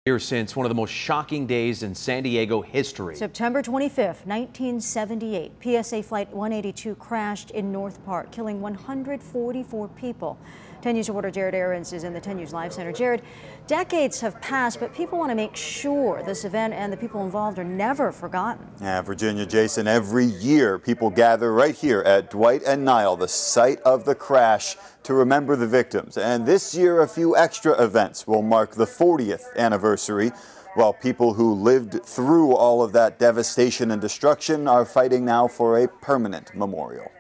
Here since one of the most shocking days in San Diego history. September 25th, 1978, PSA Flight 182 crashed in North Park, killing 144 people. 10 News reporter Jared Aarons is in the 10 News Live Center. Jared, decades have passed, but people want to make sure this event and the people involved are never forgotten. Yeah, Virginia, Jason, every year people gather right here at Dwight and Nile, the site of the crash, to remember the victims. And this year, a few extra events will mark the 40th anniversary, while people who lived through all of that devastation and destruction are fighting now for a permanent memorial.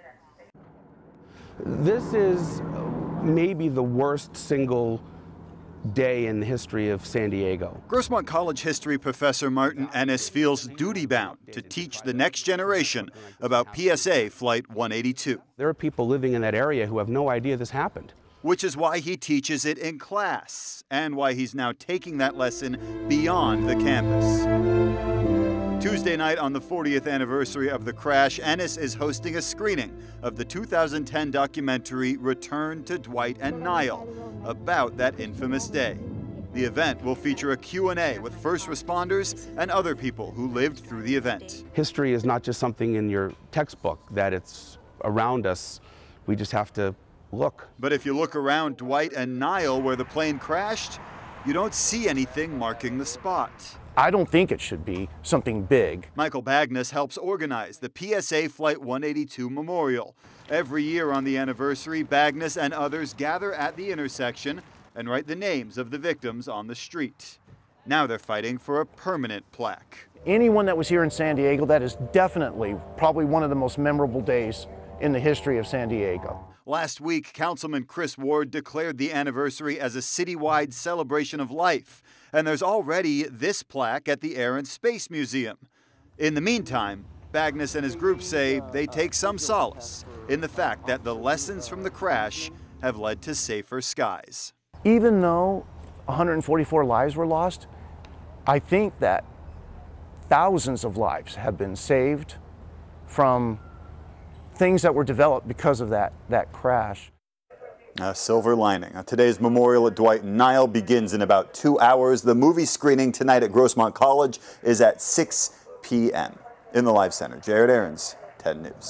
This is maybe the worst single day in the history of San Diego. Grossmont College history professor Martin Ennis feels duty-bound to teach the next generation about PSA Flight 182. There are people living in that area who have no idea this happened. Which is why he teaches it in class, and why he's now taking that lesson beyond the campus. Tuesday night on the 40th anniversary of the crash, Ennis is hosting a screening of the 2010 documentary Return to Dwight and Nile, about that infamous day. The event will feature a Q&A with first responders and other people who lived through the event. History is not just something in your textbook, that it's around us. We just have to look. But if you look around Dwight and Nile where the plane crashed, you don't see anything marking the spot. I don't think it should be something big. Michael Bagnus helps organize the PSA Flight 182 Memorial. Every year on the anniversary, Bagnus and others gather at the intersection and write the names of the victims on the street. Now they're fighting for a permanent plaque. Anyone that was here in San Diego, that is definitely probably one of the most memorable days in the history of San Diego. Last week, Councilman Chris Ward declared the anniversary as a citywide celebration of life, and there's already this plaque at the Air and Space Museum. In the meantime, Bagnus and his group say they take some solace in the fact that the lessons from the crash have led to safer skies. Even though 144 lives were lost, I think that thousands of lives have been saved from things that were developed because of that crash. A silver lining. Today's memorial at Dwight and Nile begins in about 2 hours. The movie screening tonight at Grossmont College is at 6 p.m. In the Live Center, Jared Aarons, 10 News.